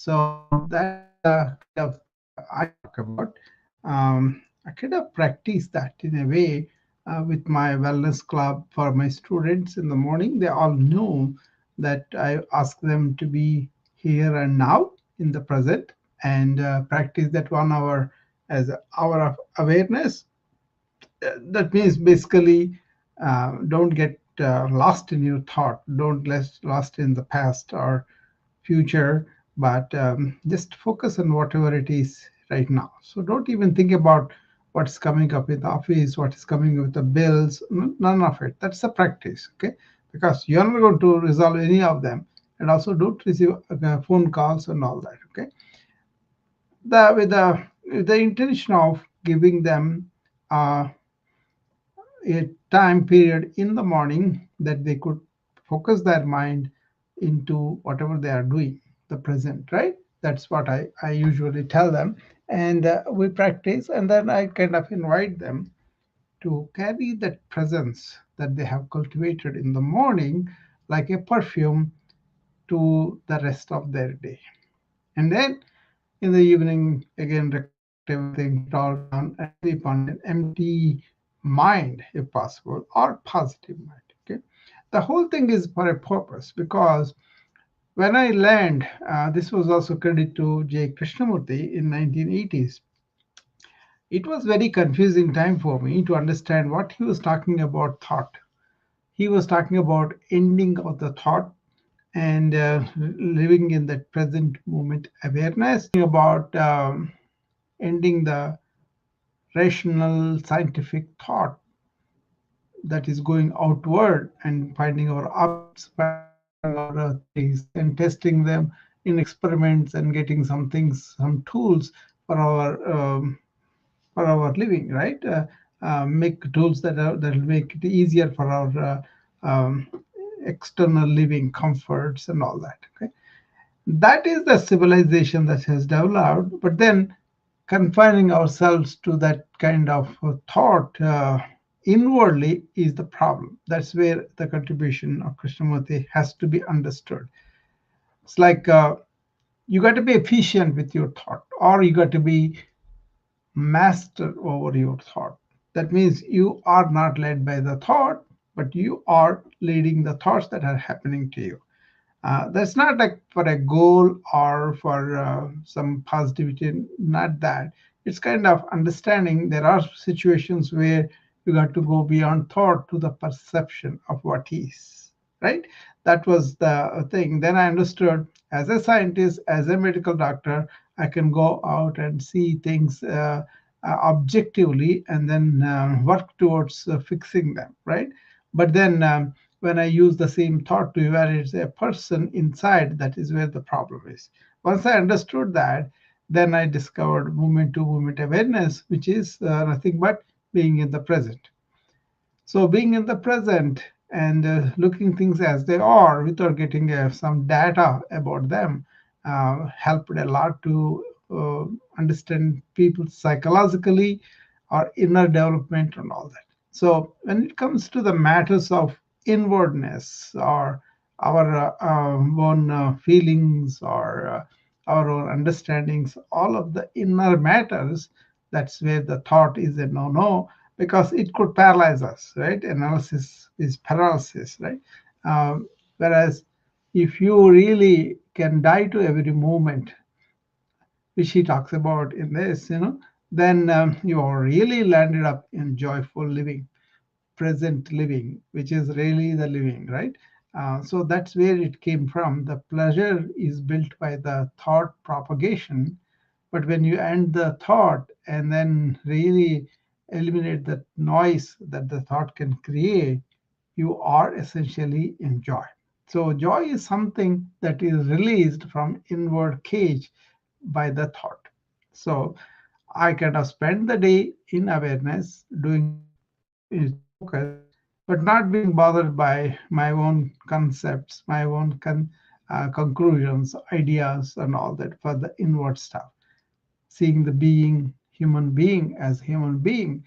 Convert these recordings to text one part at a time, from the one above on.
So that is the kind of I talk about. I kind of practice that in a way with my wellness club for my students in the morning. They all know that I ask them to be here and now in the present and practice that 1 hour as an hour of awareness. That means basically don't get lost in your thought, don't get lost in the past or future, but just focus on whatever it is right now. So don't even think about what's coming up with the office, what is coming with the bills, none of it. That's a practice, okay? Because you're not going to resolve any of them. And also don't receive phone calls and all that, okay? With the intention of giving them uh, a time period in the morning that they could focus their mind into whatever they are doing, the present, right? That's what I usually tell them. And we practice, and then I kind of invite them to carry that presence that they have cultivated in the morning like a perfume to the rest of their day. And then in the evening, again, recollect everything, put it all down, and sleep on an empty mind, if possible, or positive mind. Okay, the whole thing is for a purpose because when I learned, this was also credit to J. Krishnamurti in 1980s. It was very confusing time for me to understand what he was talking about thought. He was talking about ending of the thought and living in that present moment awareness, about ending the rational scientific thought that is going outward and finding our objects, finding our theories and testing them in experiments and getting some things, some tools for our living, right? Make tools that will make it easier for our external living comforts and all that. Okay, that is the civilization that has developed. But then confining ourselves to that kind of thought inwardly is the problem. That's where the contribution of Krishnamurti has to be understood. It's like you got to be efficient with your thought, or you got to be master over your thought. That means you are not led by the thought, but you are leading the thoughts that are happening to you. That's not like for a goal or for some positivity, not that. It's kind of understanding there are situations where you got to go beyond thought to the perception of what is, right? That was the thing. Then I understood as a scientist, as a medical doctor, I can go out and see things objectively and then work towards fixing them, right? But then when I use the same thought to evaluate a person inside, that is where the problem is. Once I understood that, then I discovered movement to movement awareness, which is nothing but being in the present. So being in the present and looking things as they are without getting some data about them helped a lot to uh, understand people psychologically or inner development and all that. So when it comes to the matters of inwardness or our own feelings or our own understandings, all of the inner matters, that's where the thought is a no-no because it could paralyze us, right? Analysis is paralysis, right? Whereas if you really can die to every moment, which he talks about in this, then you are really landed up in joyful living, present living, which is really the living, right? So that's where it came from. The pleasure is built by the thought propagation, but when you end the thought and then really eliminate the noise that the thought can create, you are essentially in joy. So joy is something that is released from inward cage by the thought. So I kind of spend the day in awareness, doing that is focus, but not being bothered by my own concepts, my own conclusions, ideas, and all that for the inward stuff. Seeing the being, human being as human being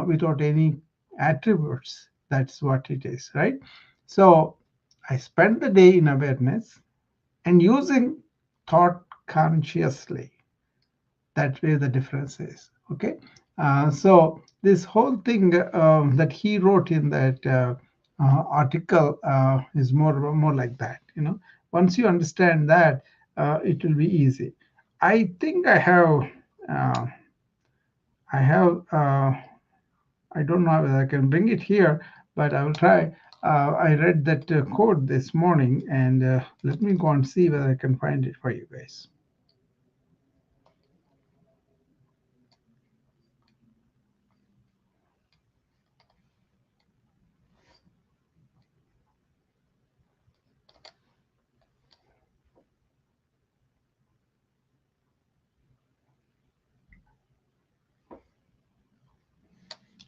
without any attributes. That's what it is, right? So I spend the day in awareness and using thought consciously. That's where the difference is. Okay, so this whole thing that he wrote in that article is more like that. Once you understand that, it will be easy. I think uh, I have. I don't know whether I can bring it here, but I will try. I read that quote this morning, and let me go and see whether I can find it for you guys.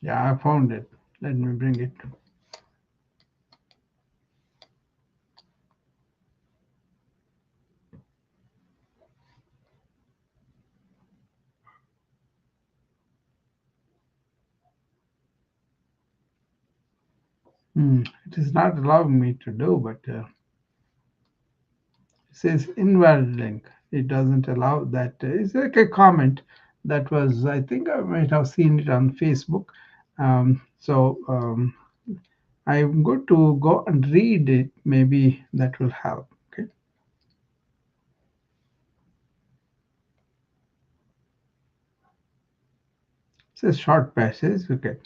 Yeah, I found it. Let me bring it. It is not allowing me to do, but it says invalid link. It doesn't allow that. It's like a comment that was, I think I might have seen it on Facebook. So I'm going to go and read it. Maybe that will help. Okay. It's a short passage. Okay.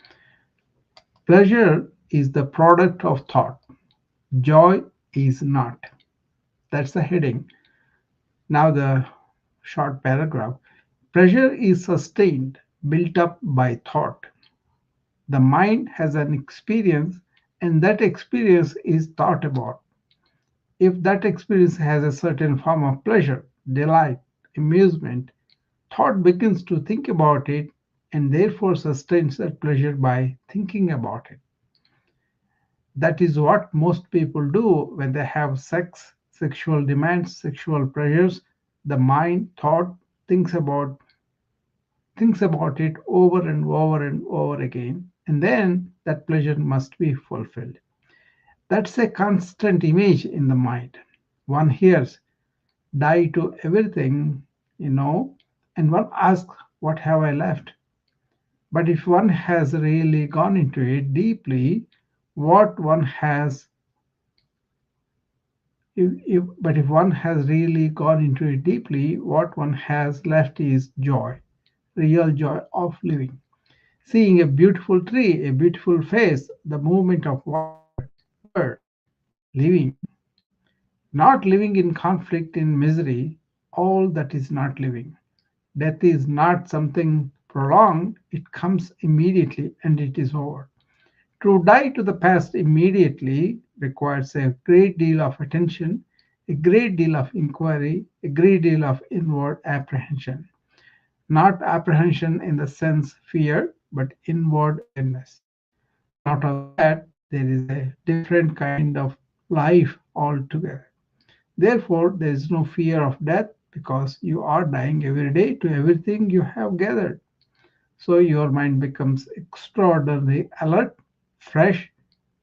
Pleasure is the product of thought. Joy is not. That's the heading. Now the short paragraph. Pleasure is sustained, built up by thought. The mind has an experience, and that experience is thought about. If that experience has a certain form of pleasure, delight, amusement, thought begins to think about it and therefore sustains that pleasure by thinking about it. That is what most people do when they have sex, sexual demands, sexual pleasures. The mind thought thinks about thinks about it over and over and over again, and then that pleasure must be fulfilled. That's a constant image in the mind. One hears die to everything, you know, and one asks, what have I left? But if one has really gone into it deeply, what one has if one has really gone into it deeply, what one has left is joy, real joy of living. Seeing a beautiful tree, a beautiful face, the movement of water, bird, living, not living in conflict, in misery, all that is not living. Death is not something prolonged, it comes immediately and it is over. To die to the past immediately requires a great deal of attention, a great deal of inquiry, a great deal of inward apprehension. Not apprehension in the sense fear, but inward awareness. Out of that, there is a different kind of life altogether. Therefore, there is no fear of death because you are dying every day to everything you have gathered. So your mind becomes extraordinarily alert, fresh,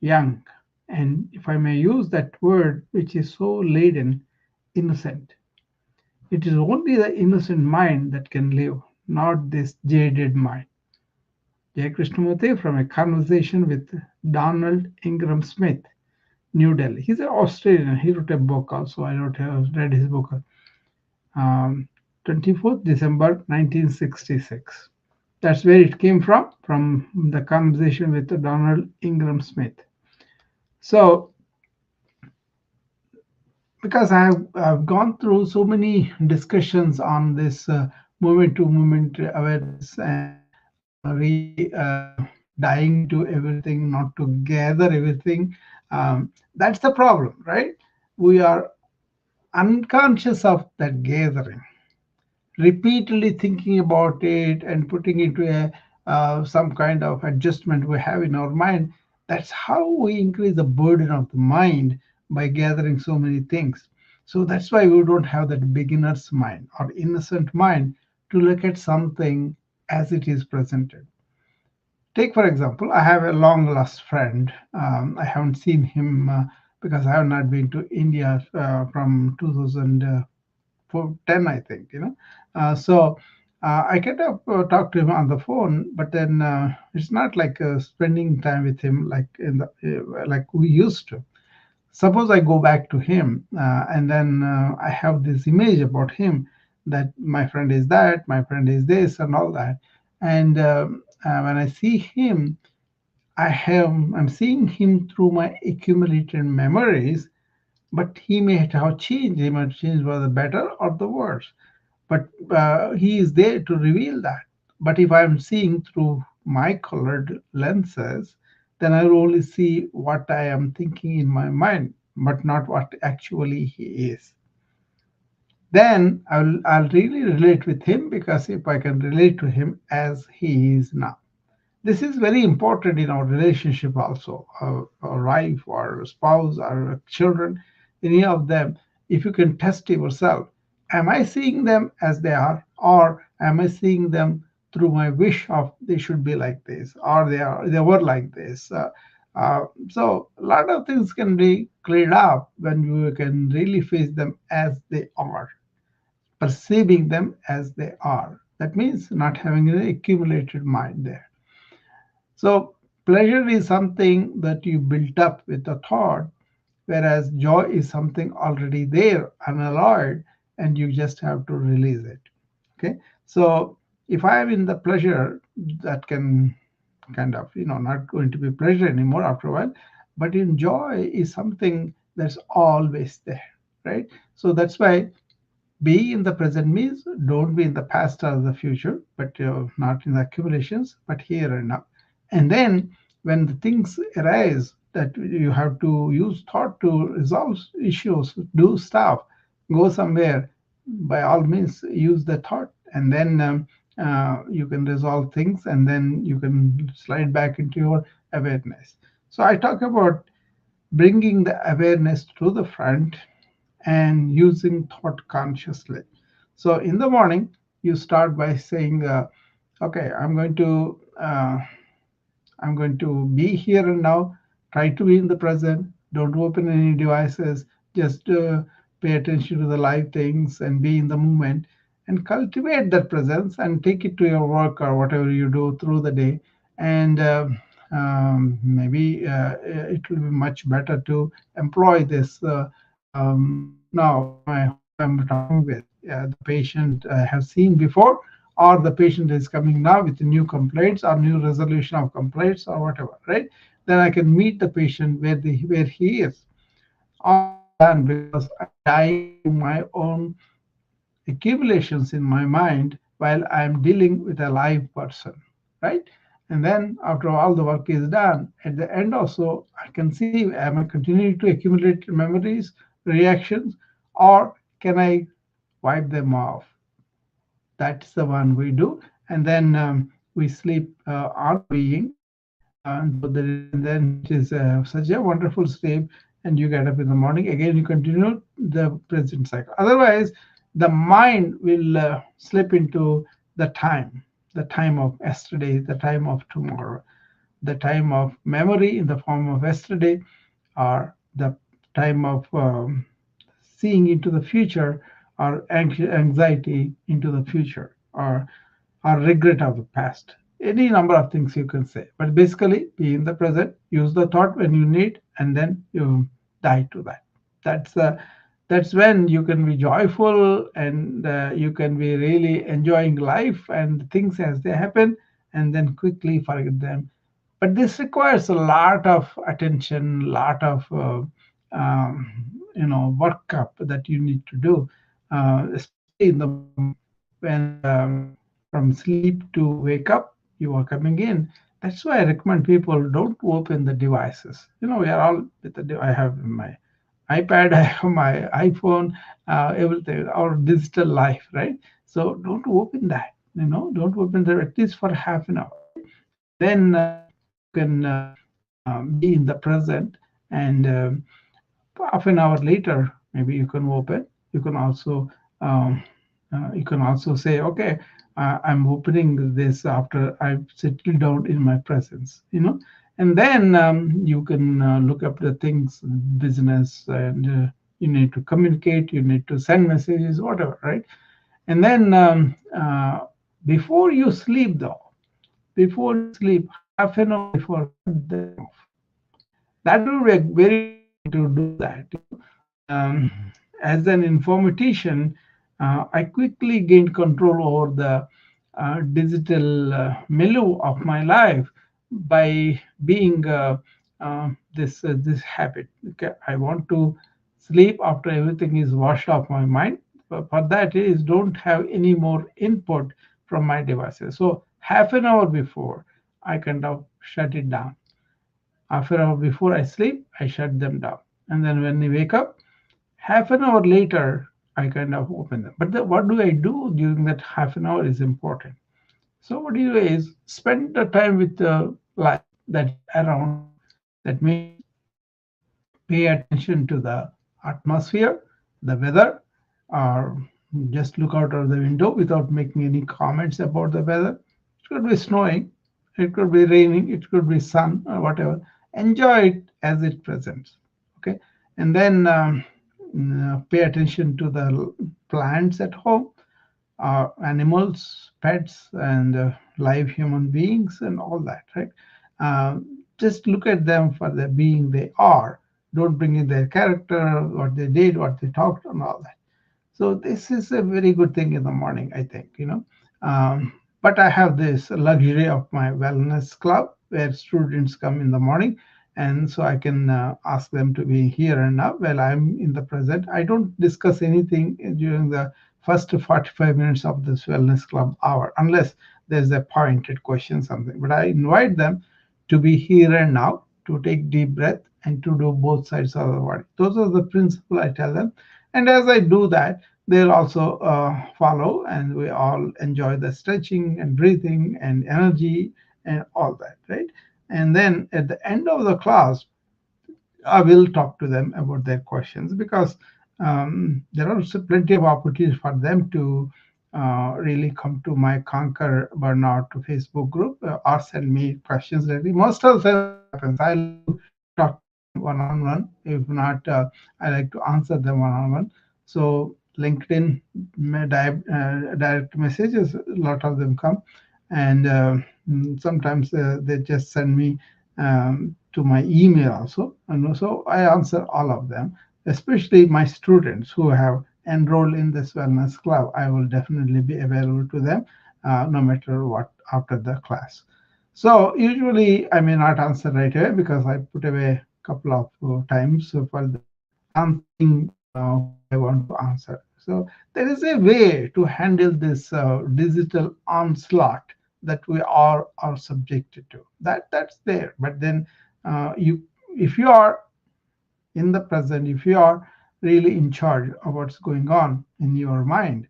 young, and if I may use that word, which is so laden, innocent. It is only the innocent mind that can live, not this jaded mind. Jay Krishnamurti from a conversation with Donald Ingram Smith, New Delhi. He's an Australian. He wrote a book also. I read his book, um, 24th December 1966. That's where it came from the conversation with Donald Ingram Smith. So, because I've gone through so many discussions on this movement to movement awareness and really dying to everything, not to gather everything. That's the problem, right? We are unconscious of that gathering, repeatedly thinking about it and putting into a some kind of adjustment we have in our mind. That's how we increase the burden of the mind by gathering so many things. So that's why we don't have that beginner's mind or innocent mind to look at something as it is presented. Take, for example, I have a long lost friend. I haven't seen him because I have not been to India from 2014. for 10, I think. So I kind of talk to him on the phone, but then it's not like spending time with him like like we used to. Suppose I go back to him, and then I have this image about him, that my friend is that, my friend is this, and all that. And when I see him, I'm seeing him through my accumulated memories, but he may have changed. He might change for the better or the worse. But he is there to reveal that. But if I'm seeing through my colored lenses, then I will only see what I am thinking in my mind, but not what actually he is. Then I'll really relate with him, because if I can relate to him as he is now. This is very important in our relationship also, our wife or spouse or children, any of them. If you can test yourself, am I seeing them as they are, or am I seeing them through my wish of they should be like this, or they were like this. So a lot of things can be cleared up when you can really face them as they are, perceiving them as they are. That means not having an accumulated mind there. So pleasure is something that you built up with a thought, whereas joy is something already there, unalloyed, and you just have to release it. Okay. So if I am in the pleasure, that can kind of, not going to be pleasure anymore after a while, but in joy is something that's always there, right? So that's why be in the present means don't be in the past or the future, but not in the accumulations, but here and now. And then when the things arise that you have to use thought to resolve issues, do stuff, go somewhere, by all means use the thought, and then you can resolve things, and then you can slide back into your awareness. So I talk about bringing the awareness to the front and using thought consciously. So in the morning, you start by saying, "Okay, I'm going to be here and now. Try to be in the present. Don't open any devices. Just pay attention to the live things and be in the moment, and cultivate that presence and take it to your work or whatever you do through the day. And maybe it will be much better to employ this. Right now, who I'm talking with, the patient I have seen before, or the patient is coming now with new complaints or new resolution of complaints or whatever, right? Then I can meet the patient where he is. All this is done because I'm dying to my own accumulations in my mind while I'm dealing with a live person, right? And then after all the work is done, at the end also, I can see, am I continuing to accumulate memories, reactions, or can I wipe them off? That's the one we do. And then we sleep on the being. And then it is such a wonderful sleep, and you get up in the morning again. You continue the present cycle. Otherwise, the mind will slip into the time of yesterday, the time of tomorrow, the time of memory in the form of yesterday, or the time of seeing into the future, or anxiety into the future, or regret of the past. Any number of things you can say. But basically, be in the present, use the thought when you need, and then you die to that. That's that's when you can be joyful, and you can be really enjoying life and things as they happen, and then quickly forget them. But this requires a lot of attention, lot of workup that you need to do, especially in the morning when from sleep to wake up you are coming in. That's why I recommend people don't open the devices. We are all with the. I have my iPad, I have my iPhone, everything, our digital life, right? So don't open that. Don't open that at least for half an hour, right? And then you can be in the present, and half an hour later, maybe you can open. You can also um, say, okay, I'm opening this after I've settled down in my presence. And then you can look up the things, business, and you need to communicate, you need to send messages, whatever, right? And then before you sleep, though, before you sleep, half an hour before, cut them off. That will be a very good thing to do that. As an informatician, I quickly gained control over the digital milieu of my life by being this habit. Okay, I want to sleep after everything is washed off my mind. But for that is don't have any more input from my devices. So half an hour before, I kind of shut it down. Half an hour before I sleep, I shut them down. And then when I wake up, half an hour later, I kind of open them. But what do I do during that half an hour is important. So what you do is spend the time with the life that is around you. That means pay attention to the atmosphere, the weather, or just look out of the window without making any comments about the weather. It could be snowing, it could be raining, it could be sun or whatever. Enjoy it as it presents. Okay, and then pay attention to the plants at home, animals, pets, and live human beings, and all that, right? Just look at them for the being they are. Don't bring in their character, what they did, what they talked, and all that. So this is a very good thing in the morning, I think, but I have this luxury of my wellness club where students come in the morning, and so I can ask them to be here and now while I'm in the present. I don't discuss anything during the first 45 minutes of this wellness club hour unless there's a pointed question, something. But I invite them to be here and now, to take deep breath, and to do both sides of the body. Those are the principles I tell them. And as I do that, they'll also follow, and we all enjoy the stretching and breathing and energy and all that, right? And then at the end of the class, I will talk to them about their questions, because there are also plenty of opportunities for them to really come to my Conquer Burnout Facebook group or send me questions directly. Most of the time, that happens. I like to talk to them one on one. If not, I like to answer them one on one. So LinkedIn direct messages, a lot of them come, and sometimes they just send me to my email also. And so I answer all of them, especially my students who have enrolled in this wellness club. I will definitely be available to them no matter what after the class. So usually I may not answer right away because I put away a couple of times for the answering who I want to answer. So there is a way to handle this digital onslaught that we are subjected to. That's there. But then you, if you are in the present, if you are really in charge of what's going on in your mind,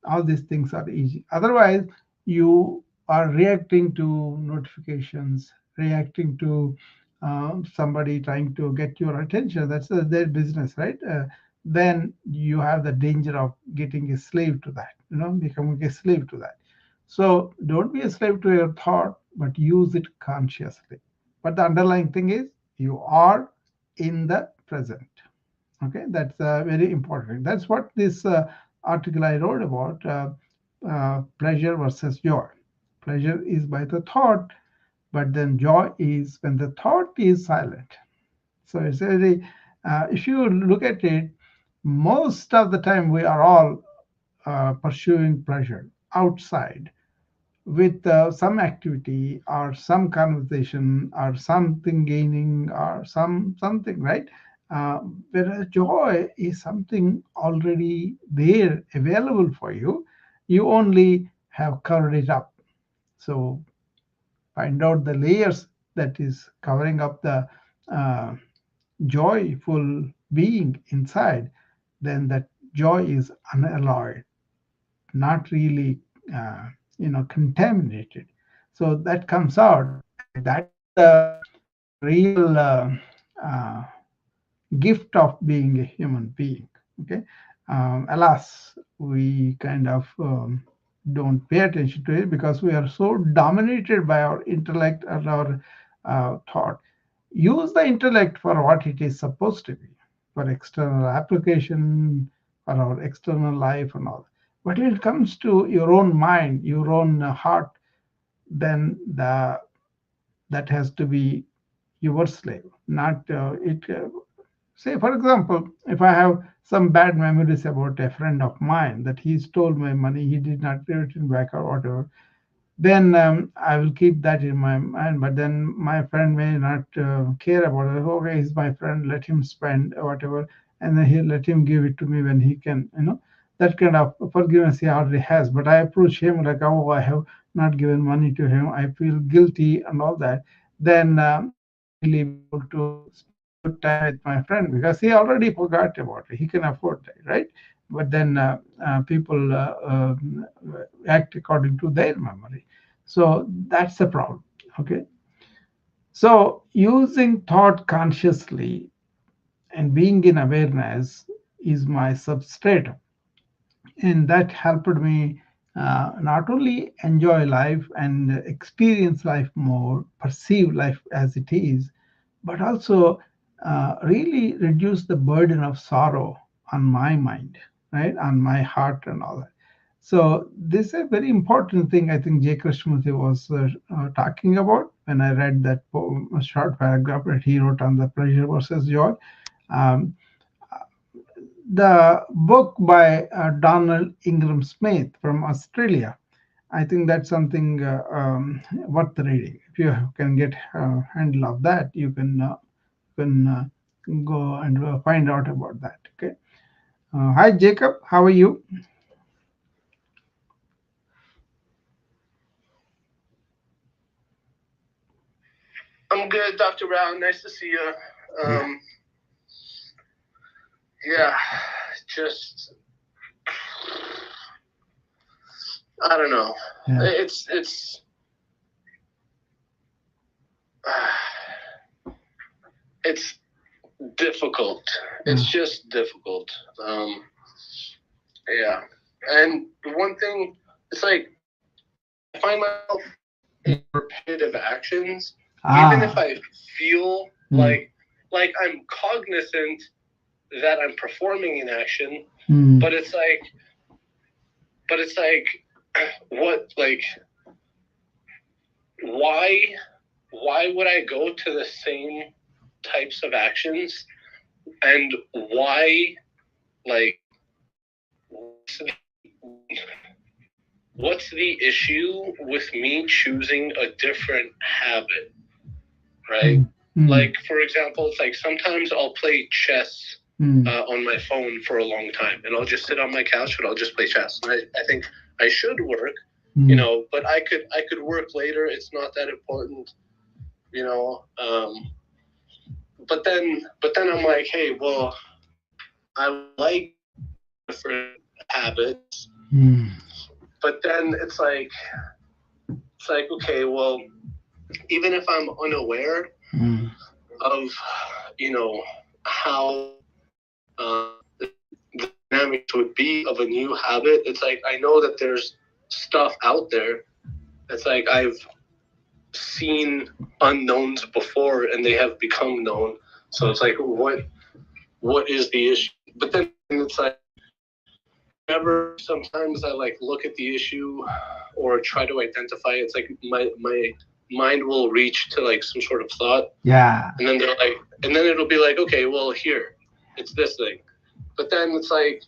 all these things are easy. Otherwise, you are reacting to notifications, reacting to somebody trying to get your attention. That's their business, right? Then you have the danger of getting a slave to that, becoming a slave to that. So don't be a slave to your thought, but use it consciously. But the underlying thing is you are in the present. Okay, that's very important. That's what this article I wrote about, pleasure versus joy. Pleasure is by the thought, but then joy is when the thought is silent. So it's very, if you look at it, most of the time we are all pursuing pleasure outside with some activity or some conversation or something gaining or something, right? uh, Whereas joy is something already there available for you. You only have covered it up. So find out the layers that is covering up the uh, joyful being inside. Then that joy is unalloyed, not really contaminated. So that comes out, and that is the real uh, gift of being a human being. Okay, alas, we kind of don't pay attention to it because we are so dominated by our intellect and our thought. Use the intellect for what it is supposed to be. for external application, for our external life and all. But when it comes to your own mind, your own heart, then that has to be your slave, not it. Say, for example, if I have some bad memories about a friend of mine that he stole my money, he did not give it back or whatever, then I will keep that in my mind. But then my friend may not care about it. Okay, he's my friend, let him spend or whatever, and then he let him give it to me when he can. That kind of forgiveness he already has. But I approach him like, oh, I have not given money to him. I feel guilty and all that. Then I won't really be able to spend good time with my friend because he already forgot about it. He can afford that, right? But then people act according to their memory. So that's the problem. Okay. So using thought consciously and being in awareness is my substrate, and that helped me not only enjoy life and experience life more, perceive life as it is, but also really reduce the burden of sorrow on my mind, right, on my heart and all that. So this is a very important thing I think J. Krishnamurti was talking about when I read that poem, a short paragraph that he wrote on the pleasure versus joy. Um, the book by Donald Ingram Smith from Australia. I think that's something worth reading. If you can get a handle of that, you can go and find out about that. Okay. Hi, Jacob. How are you? I'm good, Dr. Rao. Nice to see you. Yeah. Yeah, just I don't know. Yeah. It's it's difficult. It's Yeah. just difficult. Yeah, and one thing, it's like I find myself in repetitive actions, even if Ah. I feel Mm. like I'm cognizant that I'm performing an action, Mm. but it's like what like why why would I go to the same types of actions, and why, like, what's the, what's the issue with me choosing a different habit, right? Mm. Mm. Like, for example, it's like sometimes I'll play chess on my phone for a long time, and I'll just sit on my couch and I'll just play chess. And I think I should work, but I could work later. It's not that important, you know. But then I'm like, hey, well, I would like different habits, Mm. but then it's like okay, well, even if I'm unaware Mm. of how the dynamics would be of a new habit, it's like I know that there's stuff out there. It's like I've seen unknowns before and they have become known. So it's like what is the issue? But then it's like whenever sometimes I like look at the issue or try to identify, it's like my mind will reach to like some sort of thought. Yeah. And then they're like, and then it'll be like, okay, well, here, it's this thing. But then it's like,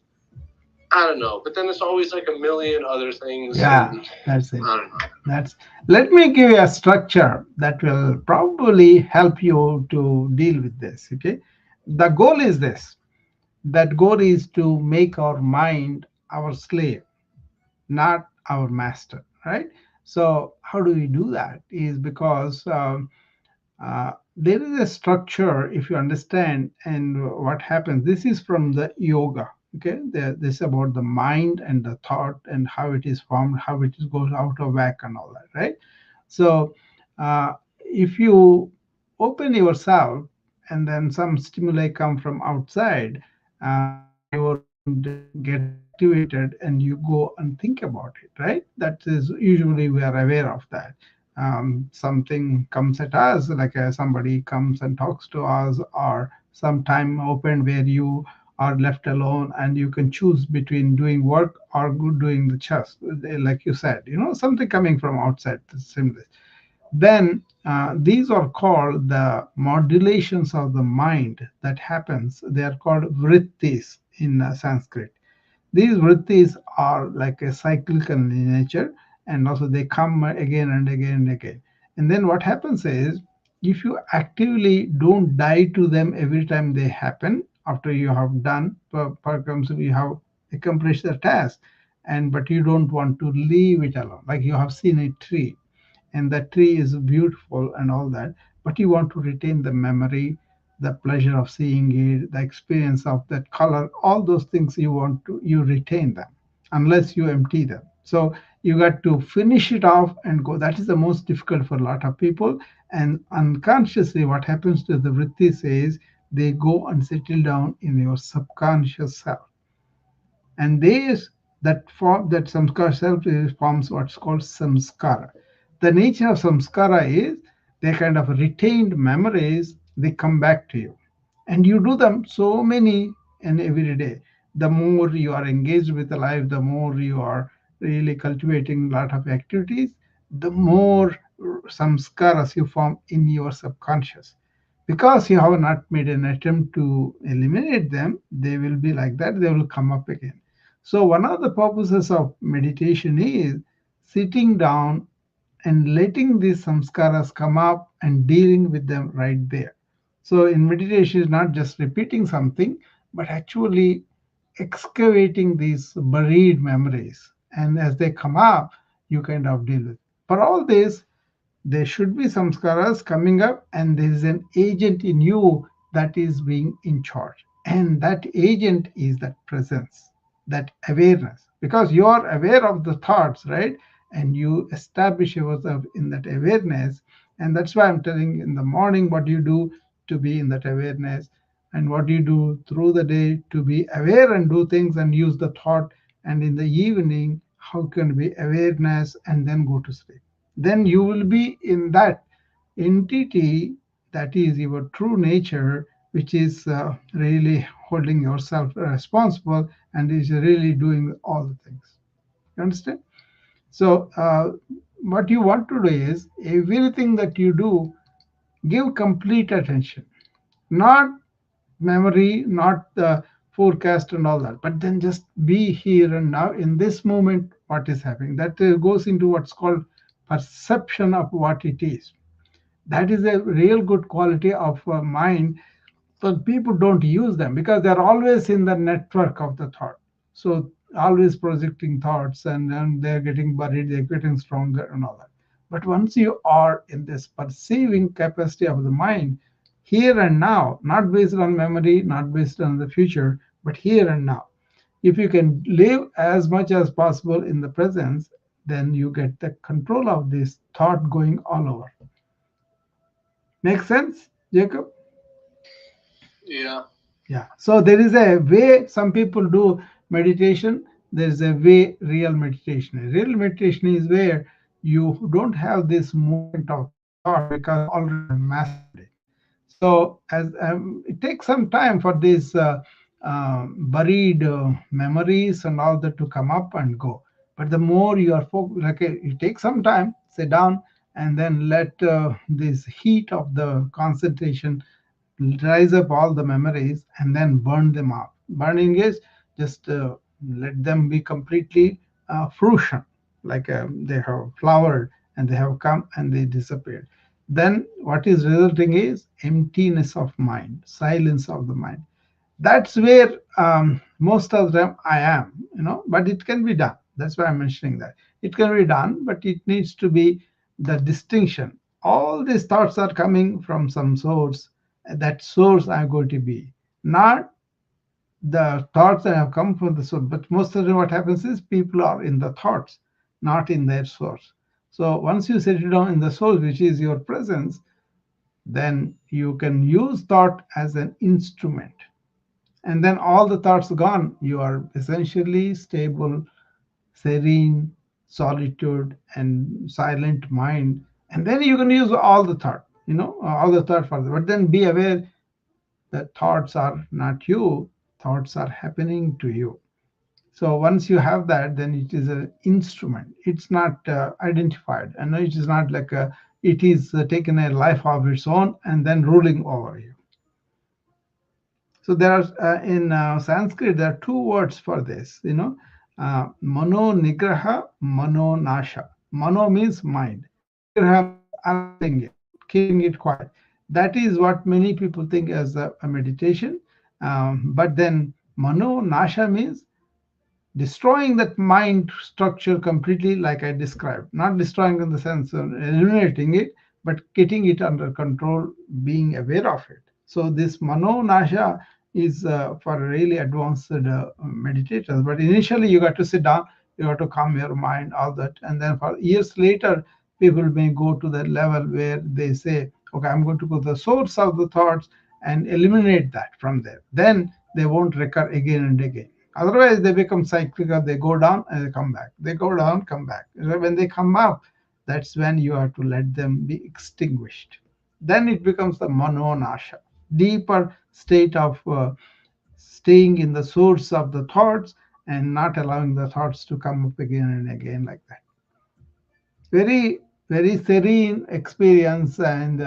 I don't know. But then there's always like a million other things. Yeah, And that's it. I don't know. That's Let me give you a structure that will probably help you to deal with this. Okay. The goal is this. That goal is to make our mind our slave, not our master, right? So how do we do that? Is because there is a structure, if you understand, and what happens. This is from the yoga. Okay, this is about the mind and the thought and how it is formed, how it goes out of whack and all that, right? So if you open yourself and then some stimuli come from outside, then your mind gets activated and you go and think about it, right? That is usually we are aware of that. Something comes at us, like somebody comes and talks to us, or some time opened where you are left alone and you can choose between doing work or doing the chess, like you said, something coming from outside the stimulus. Then these are called the modulations of the mind that happens. They are called vrittis in Sanskrit. These vrittis are like a cyclical in nature, and also they come again and again and again. And then what happens is, if you actively don't die to them every time they happen, after you have done, for example, you have accomplished the task, and but you don't want to leave it alone. Like you have seen a tree, and the tree is beautiful and all that, but you want to retain the memory, the pleasure of seeing it, the experience of that color, all those things you want to, you retain them unless you empty them. So you got to finish it off and go. That is the most difficult for a lot of people. And unconsciously what happens to the vrittis is they go and settle down in your subconscious self, and these that form that samskara self is forms what's called samskara. The nature of samskara is they kind of retained memories, they come back to you, and you do them so many and every day. The more you are engaged with the life, the more you are really cultivating a lot of activities, the more samskaras you form in your subconscious. Because you have not made an attempt to eliminate them, they will be like that, they will come up again. So one of the purposes of meditation is sitting down and letting these samskaras come up and dealing with them right there. So in meditation is not just repeating something, but actually excavating these buried memories. And as they come up, you kind of deal with. For all this, there should be samskaras coming up, and there is an agent in you that is being in charge. And that agent is that presence, that awareness, because you are aware of the thoughts, right? And you establish yourself in that awareness. And that's why I'm telling you in the morning what you do to be in that awareness, and what you do through the day to be aware and do things and use the thought. And in the evening, how can be awareness and then go to sleep. Then you will be in that entity that is your true nature, which is really holding yourself responsible and is really doing all the things. You understand? So, what you want to do is everything that you do, give complete attention, not memory, not the forecast and all that, but then just be here and now in this moment, what is happening. That goes into what's called perception of what it is. That is a real good quality of mind, but people don't use them because they're always in the network of the thought. So always projecting thoughts, and then they're getting buried, they're getting stronger and all that. But once you are in this perceiving capacity of the mind, here and now, not based on memory, not based on the future, but here and now, if you can live as much as possible in the presence, then you get the control of this thought going all over. Make sense, Jacob? Yeah. Yeah. So there is a way some people do meditation. There is a way real meditation. Real meditation is where you don't have this movement of the thought because you already have mastered it. So as it takes some time for these buried memories and all that to come up and go. But the more you are focused, like it takes some time, sit down and then let this heat of the concentration rise up all the memories and then burn them up. Burning is just let them be completely fruition, like they have flowered and they have come and they disappeared. Then what is resulting is emptiness of mind, silence of the mind. That's where most of them I am, but it can be done. That's why I'm mentioning that. It can be done, but it needs to be the distinction. All these thoughts are coming from some source. That source I'm going to be, not the thoughts that have come from the source. But most of the what happens is people are in the thoughts, not in their source. So once you settle down in the source, which is your presence, then you can use thought as an instrument. And then all the thoughts gone, you are essentially stable, serene, solitude, and silent mind. And then you can use all the thought, all the thought for that. But then be aware The thoughts are not you, thoughts are happening to you. So once you have that, then it is an instrument. It's not identified, and it is not like it is taken a life of its own and then ruling over you. So there are in Sanskrit there are two words for this. Mano nigraha, mano nasha. Mano means mind. Nigraha means arresting it, keeping it quiet. That is what many people think as a meditation. But then mano nasha means destroying that mind structure completely, like I described. Not destroying in the sense of eliminating it, but getting it under control, being aware of it. So this mano nasha is for really advanced meditators. But initially, you got to sit down, you got to calm your mind, all that, and then for years later, people may go to that level where they say, "Okay, I'm going to go to the source of the thoughts and eliminate that from there." Then they won't recur again and again. Otherwise, they become cyclical. They go down and they come back. They go down, come back. When they come up, that's when you have to let them be extinguished. Then it becomes the manonasha, deeper state of staying in the source of the thoughts and not allowing the thoughts to come up again and again like that. Very, very serene experience, and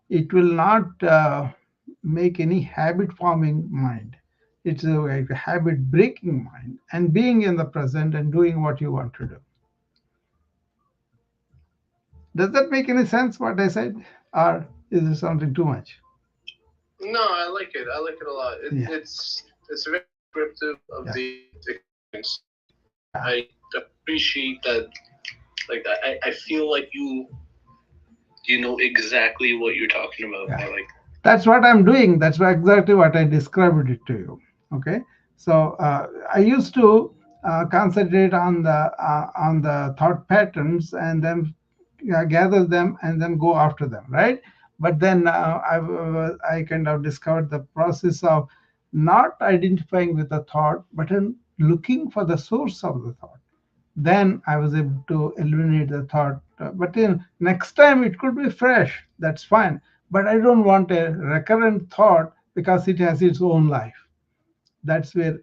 it will not make any habit forming mind. It's a habit breaking mind, and being in the present and doing what you want to do. Does that make any sense what I said, or is it something too much? No, I like it. I like it a lot. Yeah, It's very descriptive of yeah, the experience. yeah, I appreciate that. Like I feel like you know exactly what you're talking about. yeah. I like. That's what I'm doing. That's exactly what I described it to you. Okay. So I used to concentrate on the thought patterns and then gather them and then go after them, right? But then I kind of discovered the process of not identifying with the thought, but in looking for the source of the thought. Then I was able to eliminate the thought. But then next time it could be fresh. That's fine. But I don't want a recurrent thought because it has its own life. That's where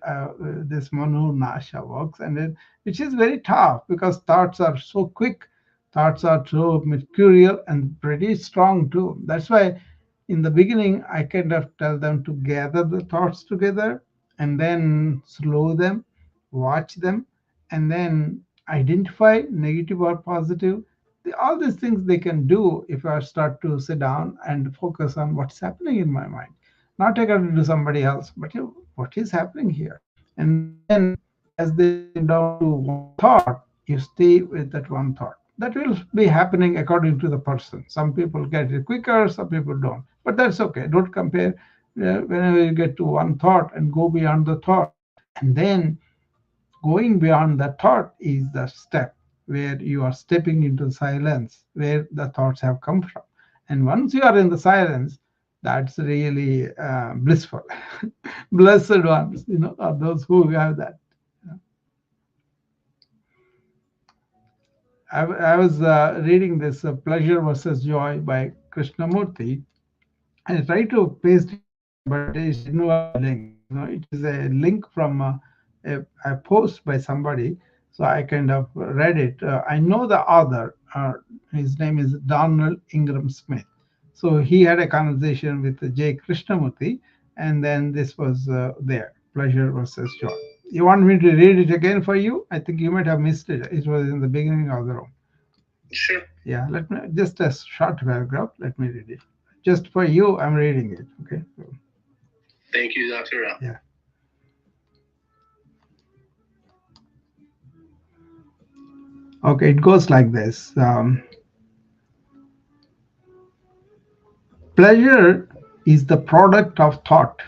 this Manu Nasha works, and which is very tough because thoughts are so quick, thoughts are so mercurial and pretty strong too. That's why in the beginning I kind of tell them to gather the thoughts together and then slow them, watch them, and then identify negative or positive. All these things they can do if I start to sit down and focus on what's happening in my mind, not according to somebody else, but what is happening here. And then as they came down to one thought, you stay with that one thought. That will be happening according to the person. Some people get it quicker, some people don't. But that's okay. Don't compare. Whenever you get to one thought and go beyond the thought, and then going beyond the thought is the step where you are stepping into silence where the thoughts have come from. And once you are in the silence, that's really blissful. Blessed ones, are those who have that. I was reading this Pleasure versus Joy by Krishnamurti. I tried to paste it here, but it didn't work the link. It is a link from a post by somebody. So I kind of read it. I know the author. His name is Donald Ingram Smith. So he had a conversation with J. Krishnamurti, and then this was there, Pleasure versus Joy. You want me to read it again for you? I think you might have missed it. It was in the beginning of the room. Sure. Yeah, let me just a short paragraph. Let me read it. Just for you, I'm reading it. Okay. So, Thank you, Dr. Rao. yeah. Okay, it goes like this. Pleasure is the product of thought.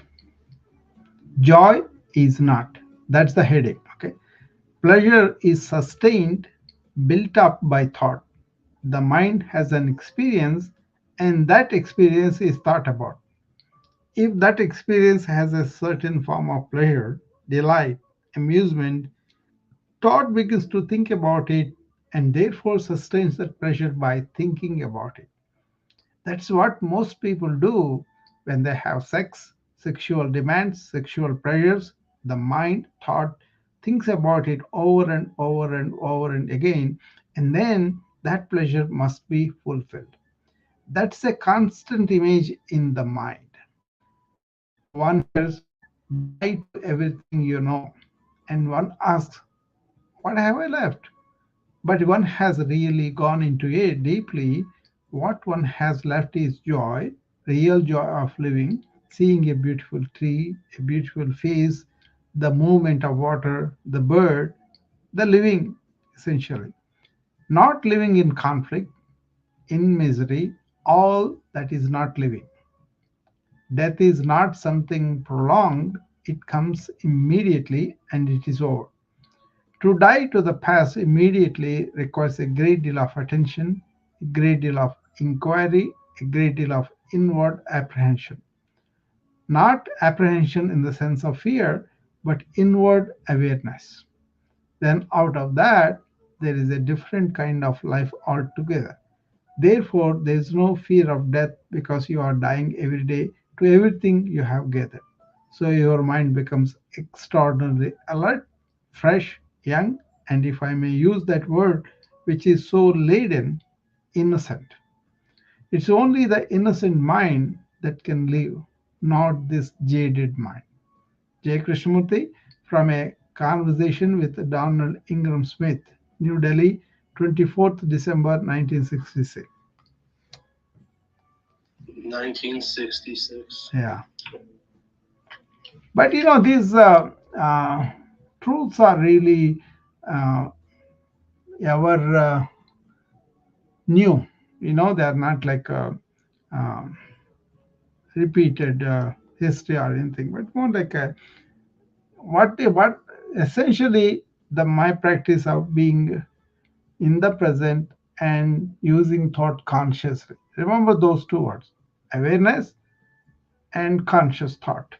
Joy is not. That's the heading. Okay. Pleasure is sustained, built up by thought. The mind has an experience, and that experience is thought about. If that experience has a certain form of pleasure, delight, amusement, thought begins to think about it and therefore sustains that pleasure by thinking about it. That's what most people do when they have sex. sexual demands, sexual pressures. The mind thought thinks about it over and over and over and again, and then that pleasure must be fulfilled. That's a constant image in the mind. One hears, die to everything you know, and one asks, what have I left? But one has really gone into it deeply. What one has left is joy, real joy of living, seeing a beautiful tree, a beautiful face, the movement of water, the bird, the living, essentially. Not living in conflict, in misery, all that is not living. Death is not something prolonged, it comes immediately and it is over. To die to the past immediately requires a great deal of attention, a great deal of inquiry, a great deal of inward apprehension. Not apprehension in the sense of fear, but inward awareness. Then, out of that, there is a different kind of life altogether. Therefore, there is no fear of death because you are dying every day to everything you have gathered. So your mind becomes extraordinarily alert, fresh, young, and if I may use that word, which is so laden, innocent. It's only the innocent mind that can live, not this jaded mind. Jay Krishnamurthy from a conversation with Donald Ingram Smith, New Delhi, 24th December 1966. 1966. Yeah. But these truths are really uh, ever new. They are not like uh, repeated history or anything, but more like what essentially the my practice of being in the present and using thought consciously. Remember those two words: awareness and conscious thought.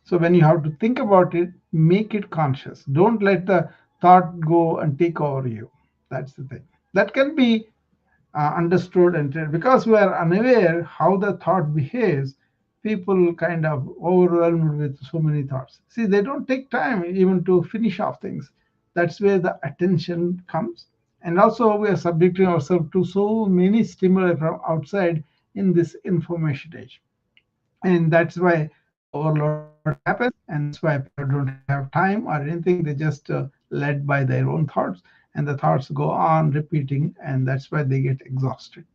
So when you have to think about it, make it conscious. Don't let the thought go and take over you. That's the thing. That can be understood and because we are unaware how the thought behaves, people kind of overwhelmed with so many thoughts. See, they don't take time even to finish off things. That's where the attention comes. And also, we are subjecting ourselves to so many stimuli from outside in this information age, and that's why overload happens, and that's why people don't have time or anything. They just led by their own thoughts, and the thoughts go on repeating, and that's why they get exhausted.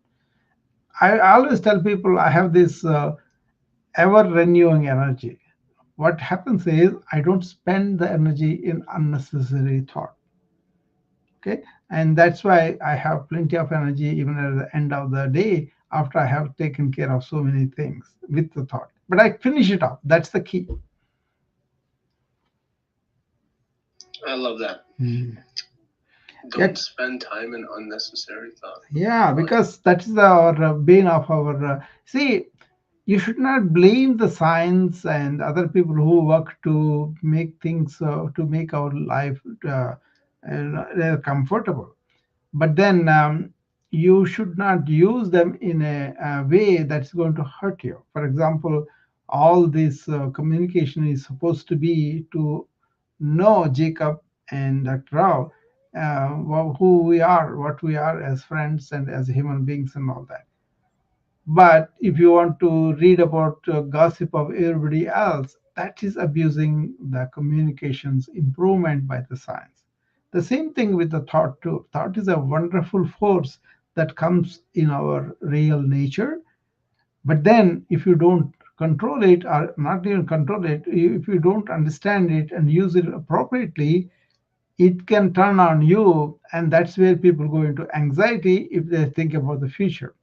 I always tell people I have this ever renewing energy. What happens is I don't spend the energy in unnecessary thought. Okay, and that's why I have plenty of energy even at the end of the day after I have taken care of so many things with the thought, but I finish it off. That's the key. I love that. Mm. Don't Yeah, spend time in unnecessary thought. yeah, because that is our bane of our. See, you should not blame the science and other people who work to make things to make our life comfortable. But then you should not use them in a way that's going to hurt you. For example, all this communication is supposed to be to know Jacob and Dr. Rao, who we are, what we are as friends and as human beings and all that. But if you want to read about gossip of everybody else, that is abusing the communications improvement by the science. The same thing with the thought too. Thought is a wonderful force that comes in our real nature. But then if you don't control it or not even control it, if you don't understand it and use it appropriately, it can turn on you. And that's where people go into anxiety if they think about the future.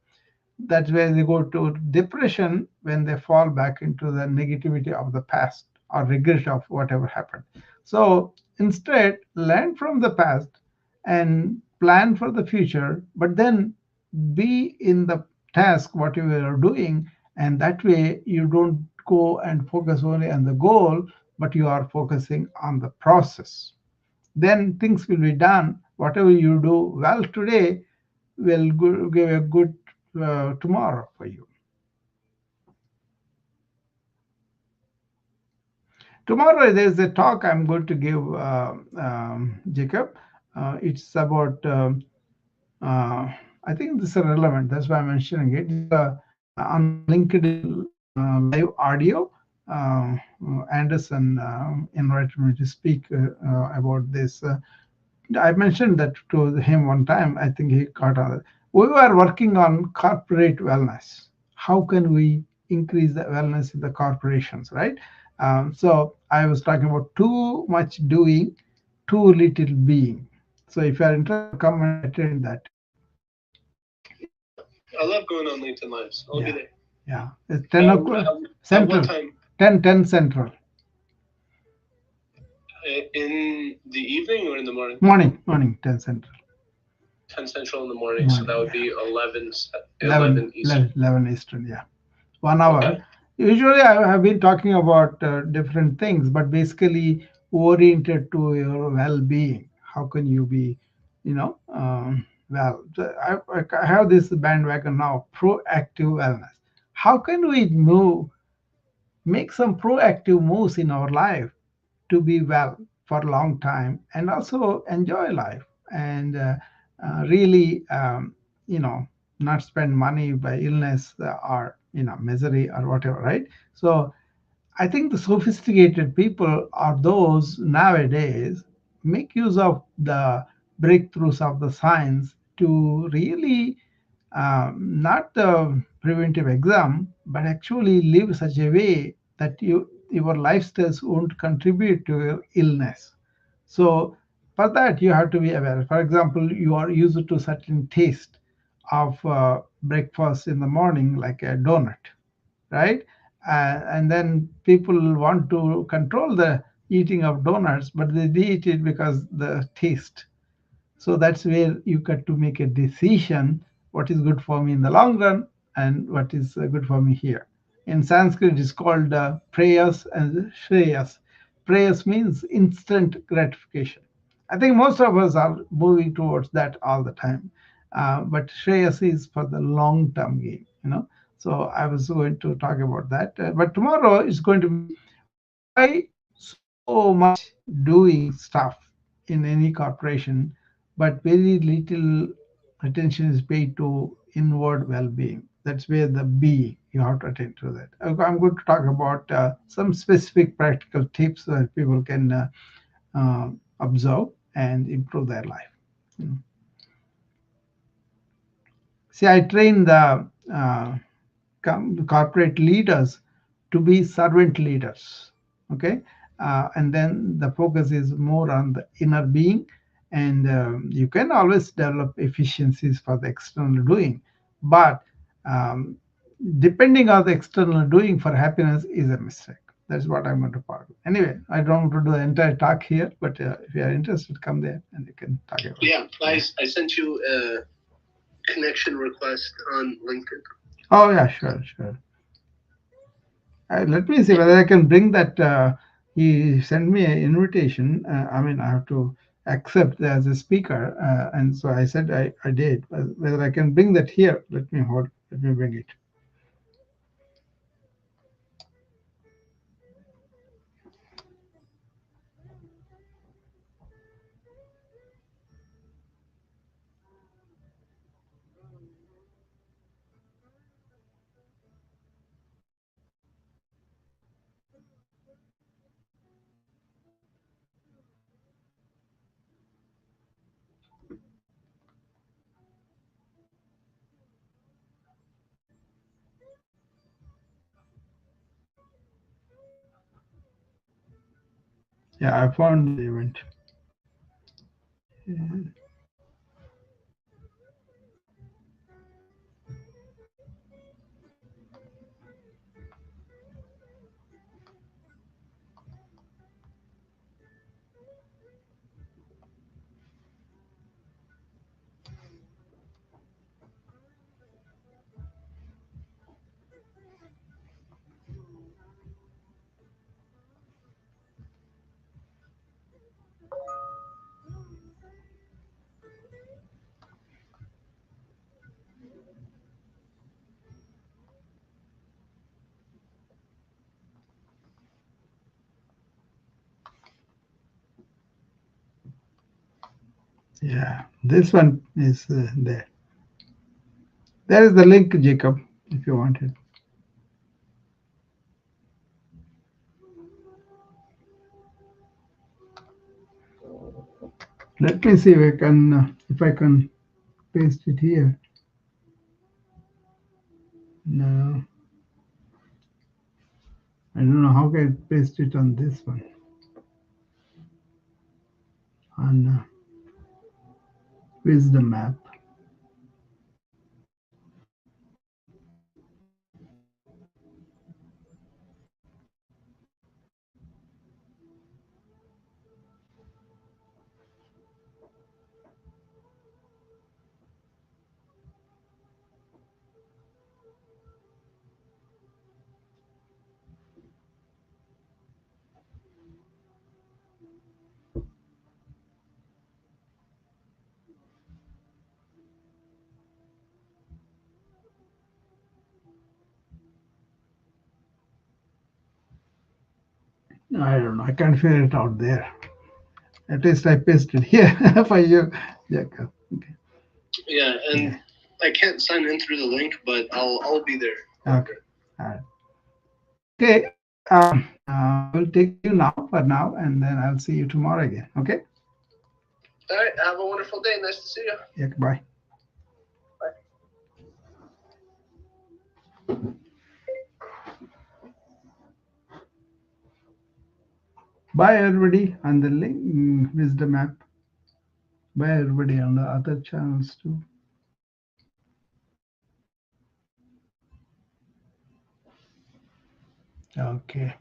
That's where they go to depression when they fall back into the negativity of the past or regret of whatever happened. So instead, learn from the past and plan for the future, but then be in the task what you are doing, and that way you don't go and focus only on the goal, but you are focusing on the process. Then things will be done. Whatever you do well today will give a good tomorrow for you. Tomorrow there's a talk I'm going to give, Jacob. It's about, uh, I think this is relevant. That's why I'm mentioning it. It's on LinkedIn live audio. Uh, Anderson invited me to speak about this. I mentioned that to him one time. I think he caught on. We were working on corporate wellness. How can we increase the wellness in the corporations, right? So I was talking about too much doing, too little being. So if you are interested, come and attend that. Yeah, I love going on LinkedIn Lives. I'll be Yeah, there. yeah. It's 10 o'clock At what Central, time? 10 Central. In the evening or in the morning? Morning, 10 Central. 10 Central in the morning, so that Morning, would yeah. be 11 11, Eastern. 11, 11 Eastern, yeah. One Okay. hour. Usually, I have been talking about different things, but basically oriented to your well-being. How can you be, well? So I have this bandwagon now, proactive wellness. How can we make some proactive moves in our life to be well for a long time and also enjoy life and really, you know, not spend money by illness or misery or whatever, right? So I think the sophisticated people are those nowadays make use of the breakthroughs of the science to really, not the preventive exam, but actually live such a way that your lifestyles won't contribute to your illness. So for that you have to be aware. For example, you are used to certain taste of breakfast in the morning, like a donut, right? And then people want to control the eating of donuts, but they eat it because the taste. So that's where you got to make a decision what is good for me in the long run and what is good for me here. In Sanskrit, it's called prayas and shreyas. Prayas means instant gratification. I think most of us are moving towards that all the time. But shreyas is for the long term gain. So I was going to talk about that. But tomorrow is going to be why so much doing stuff in any corporation, but very little attention is paid to inward well-being. That's where the being you have to attend to that. I'm going to talk about some specific practical tips that people can uh, observe and improve their life. Mm. See, I train the corporate leaders to be servant leaders. Okay. And then the focus is more on the inner being, and you can always develop efficiencies for the external doing, but um, depending on the external doing for happiness is a mistake. That's what I'm going to talk. Anyway, I don't want to do the entire talk here, but if you are interested, come there and you can talk about it. Yeah, I sent you a connection request on LinkedIn. Oh yeah, sure. Let me see whether I can bring that. He sent me an invitation. I mean, I have to accept as a speaker, and so I said I did. Whether I can bring that here, let me hold. Let me bring it. Yeah, I found the event. Yeah, this one is there. There is the link, Jacob, if you want it. Let me see if I can paste it here. No, I don't know how can I paste it on this one. On wisdom map. I don't know. I can't figure it out there. At least I pasted here for you, Jacob. Okay. Yeah, and Yeah. I can't sign in through the link, but I'll be there. Okay. All right. Okay. I will take you now for now, and then I'll see you tomorrow again. Okay. All right. Have a wonderful day. Nice to see you. Yeah. Bye. Bye. Bye, everybody, on the link, wisdom app. Bye, everybody, on the other channels too. Okay.